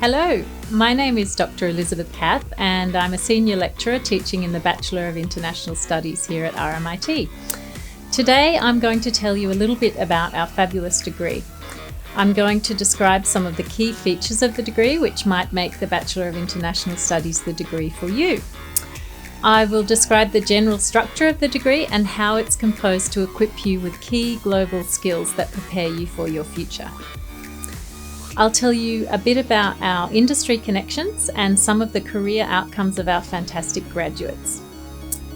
Hello, my name is Dr. Elizabeth Cath and I'm a Senior Lecturer teaching in the Bachelor of International Studies here at RMIT. Today I'm going to tell you a little bit about our fabulous degree. I'm going to describe some of the key features of the degree which might make the Bachelor of International Studies the degree for you. I will describe the general structure of the degree and how it's composed to equip you with key global skills that prepare you for your future. I'll tell you a bit about our industry connections and some of the career outcomes of our fantastic graduates.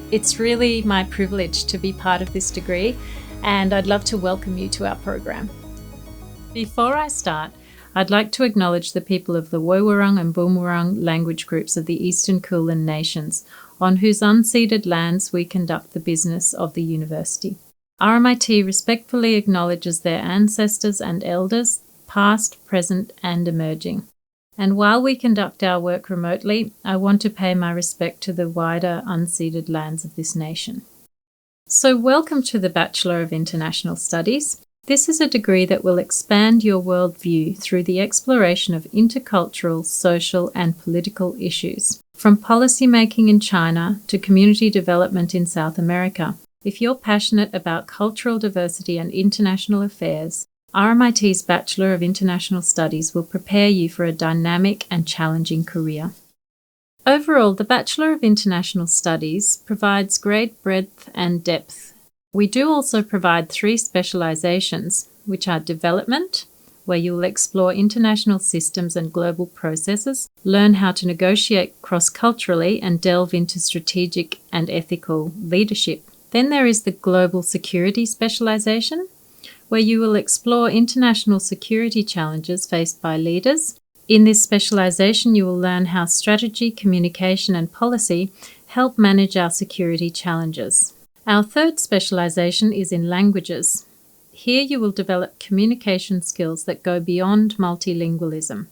It's really my privilege to be part of this degree, and I'd love to welcome you to our program. Before I start, I'd like to acknowledge the people of the Woiwurrung and Boonwurrung language groups of the Eastern Kulin Nations, on whose unceded lands we conduct the business of the university. RMIT respectfully acknowledges their ancestors and elders, past, present and emerging. And while we conduct our work remotely, I want to pay my respect to the wider unceded lands of this nation. So welcome to the Bachelor of International Studies. This is a degree that will expand your worldview through the exploration of intercultural, social and political issues, from policy making in China to community development in South America. If you're passionate about cultural diversity and international affairs, RMIT's Bachelor of International Studies will prepare you for a dynamic and challenging career. Overall, the Bachelor of International Studies provides great breadth and depth. We do also provide 3 specializations, which are development, where you will explore international systems and global processes, learn how to negotiate cross-culturally and delve into strategic and ethical leadership. Then there is the global security specialization, where you will explore international security challenges faced by leaders. In this specialization, you will learn how strategy, communication and policy help manage our security challenges. Our 3rd specialization is in languages. Here you will develop communication skills that go beyond multilingualism.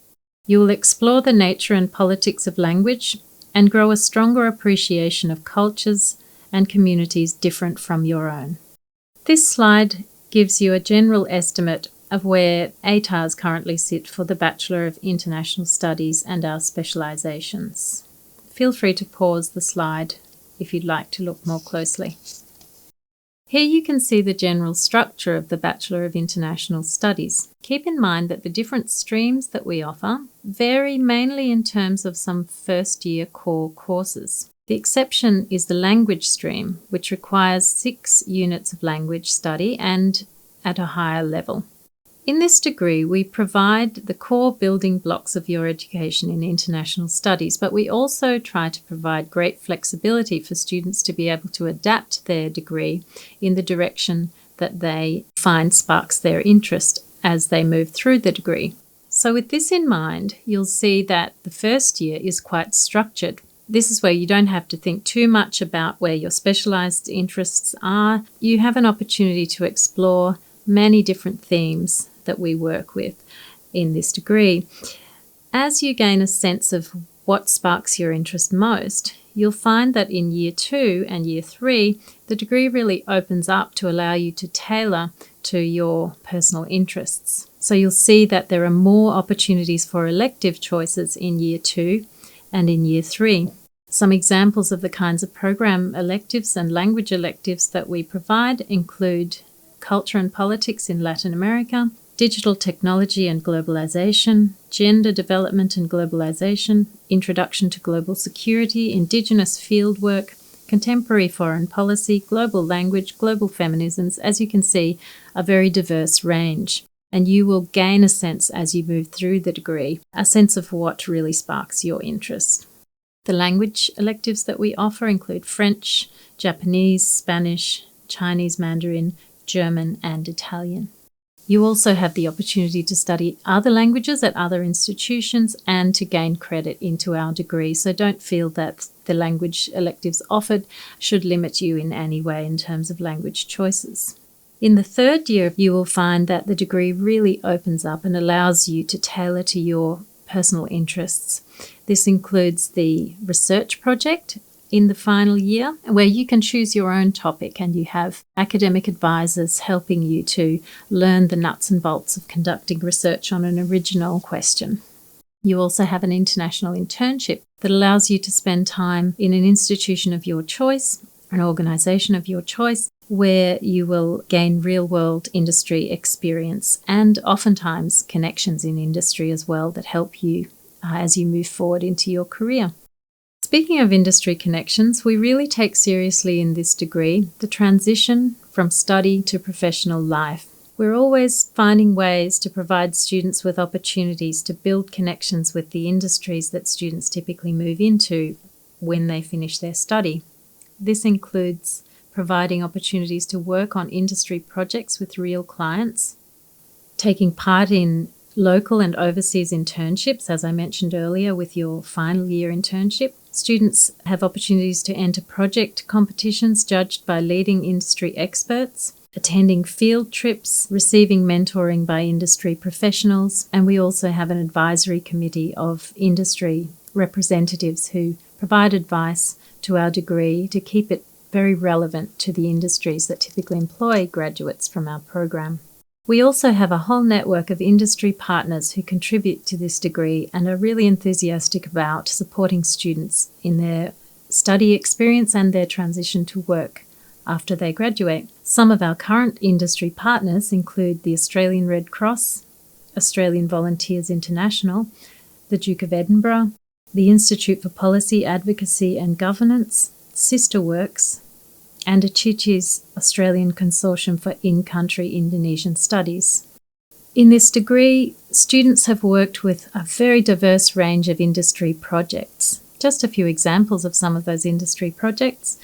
You will explore the nature and politics of language and grow a stronger appreciation of cultures and communities different from your own. This slide gives you a general estimate of where ATARs currently sit for the Bachelor of International Studies and our specializations. Feel free to pause the slide if you'd like to look more closely. Here you can see the general structure of the Bachelor of International Studies. Keep in mind that the different streams that we offer vary mainly in terms of some first-year core courses. The exception is the language stream, which requires 6 units of language study and at a higher level. In this degree, we provide the core building blocks of your education in international studies, but we also try to provide great flexibility for students to be able to adapt their degree in the direction that they find sparks their interest as they move through the degree. So with this in mind, you'll see that the first year is quite structured. This is where you don't have to think too much about where your specialised interests are. You have an opportunity to explore many different themes that we work with in this degree. As you gain a sense of what sparks your interest most, you'll find that in Year 2 and Year 3, the degree really opens up to allow you to tailor to your personal interests. So you'll see that there are more opportunities for elective choices in Year 2 and in Year 3. Some examples of the kinds of program electives and language electives that we provide include Culture and Politics in Latin America, Digital Technology and Globalization, Gender Development and Globalization, Introduction to Global Security, Indigenous Fieldwork, Contemporary Foreign Policy, Global Language, Global Feminisms. As you can see, a very diverse range. And you will gain a sense as you move through the degree, a sense of what really sparks your interest. The language electives that we offer include French, Japanese, Spanish, Chinese Mandarin, German and Italian. You also have the opportunity to study other languages at other institutions and to gain credit into our degree, so don't feel that the language electives offered should limit you in any way in terms of language choices. In the 3rd year, you will find that the degree really opens up and allows you to tailor to your personal interests. This includes the research project in the final year, where you can choose your own topic and you have academic advisors helping you to learn the nuts and bolts of conducting research on an original question. You also have an international internship that allows you to spend time in an institution of your choice, an organisation of your choice, where you will gain real-world industry experience and oftentimes connections in industry as well that help you as you move forward into your career. Speaking of industry connections, we really take seriously in this degree the transition from study to professional life. We're always finding ways to provide students with opportunities to build connections with the industries that students typically move into when they finish their study. This includes providing opportunities to work on industry projects with real clients, taking part in local and overseas internships, as I mentioned earlier, with your final year internship. Students have opportunities to enter project competitions judged by leading industry experts, attending field trips, receiving mentoring by industry professionals, and we also have an advisory committee of industry representatives who provide advice to our degree to keep it very relevant to the industries that typically employ graduates from our program. We also have a whole network of industry partners who contribute to this degree and are really enthusiastic about supporting students in their study experience and their transition to work after they graduate. Some of our current industry partners include the Australian Red Cross, Australian Volunteers International, the Duke of Edinburgh, the Institute for Policy, Advocacy and Governance, Sisterworks, and Achichi's Australian Consortium for In-Country Indonesian Studies. In this degree, students have worked with a very diverse range of industry projects. Just a few examples of some of those industry projects.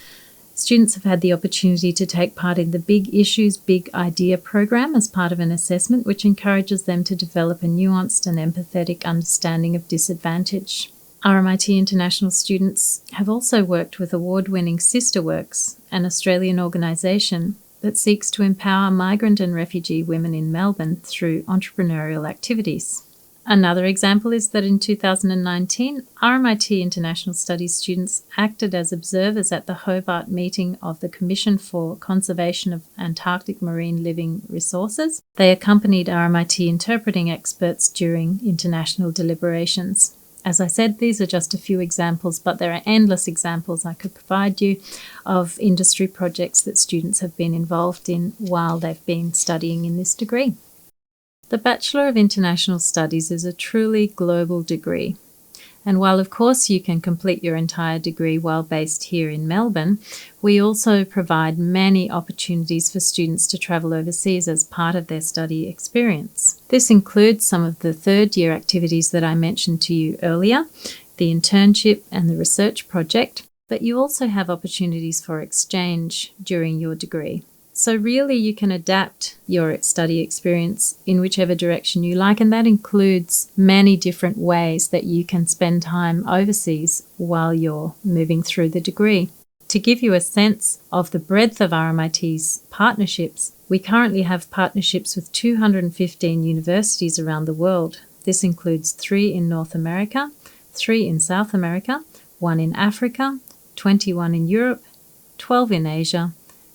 Students have had the opportunity to take part in the Big Issues, Big Idea program as part of an assessment which encourages them to develop a nuanced and empathetic understanding of disadvantage. RMIT International students have also worked with award-winning Sisterworks, an Australian organisation that seeks to empower migrant and refugee women in Melbourne through entrepreneurial activities. Another example is that in 2019, RMIT International Studies students acted as observers at the Hobart meeting of the Commission for Conservation of Antarctic Marine Living Resources. They accompanied RMIT interpreting experts during international deliberations. As I said, these are just a few examples, but there are endless examples I could provide you of industry projects that students have been involved in while they've been studying in this degree. The Bachelor of International Studies is a truly global degree. And while, of course, you can complete your entire degree while based here in Melbourne, we also provide many opportunities for students to travel overseas as part of their study experience. This includes some of the third-year activities that I mentioned to you earlier, the internship and the research project, but you also have opportunities for exchange during your degree. So really you can adapt your study experience in whichever direction you like, and that includes many different ways that you can spend time overseas while you're moving through the degree. To give you a sense of the breadth of RMIT's partnerships, we currently have partnerships with 215 universities around the world. This includes 3 in North America, 3 in South America, 1 in Africa, 21 in Europe, 12 in Asia,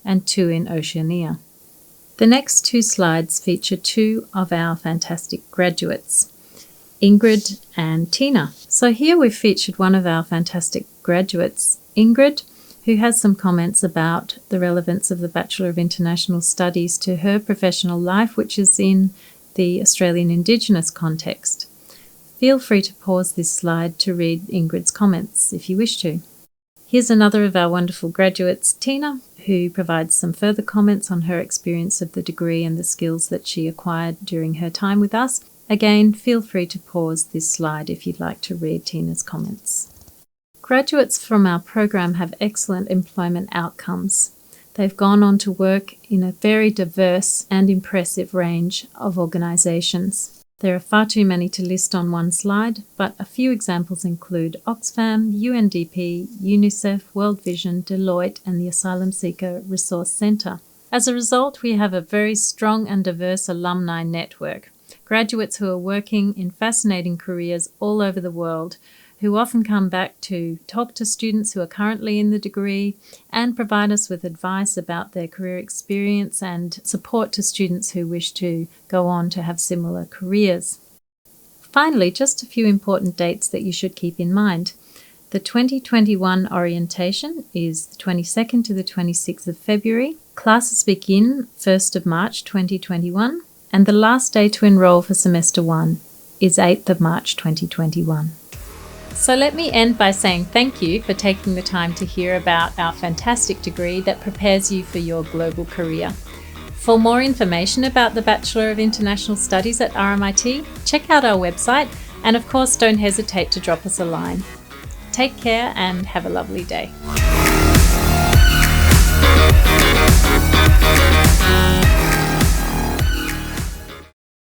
and 2 in Oceania. The next 2 slides feature 2 of our fantastic graduates, Ingrid and Tina. So here we've featured one of our fantastic graduates, Ingrid, who has some comments about the relevance of the Bachelor of International Studies to her professional life, which is in the Australian Indigenous context. Feel free to pause this slide to read Ingrid's comments if you wish to. Here's another of our wonderful graduates, Tina, who provides some further comments on her experience of the degree and the skills that she acquired during her time with us. Again, feel free to pause this slide if you'd like to read Tina's comments. Graduates from our program have excellent employment outcomes. They've gone on to work in a very diverse and impressive range of organisations. There are far too many to list on one slide, but a few examples include Oxfam, UNDP, UNICEF, World Vision, Deloitte, and the Asylum Seeker Resource Centre. As a result, we have a very strong and diverse alumni network, graduates who are working in fascinating careers all over the world, who often come back to talk to students who are currently in the degree and provide us with advice about their career experience and support to students who wish to go on to have similar careers. finally, just a few important dates that you should keep in mind. The 2021 orientation is the 22nd to the 26th of February. Classes begin 1st of March 2021, and the last day to enrol for Semester 1 is 8th of March 2021. So let me end by saying thank you for taking the time to hear about our fantastic degree that prepares you for your global career. For more information about the Bachelor of International Studies at RMIT, check out our website, and of course don't hesitate to drop us a line. Take care and have a lovely day.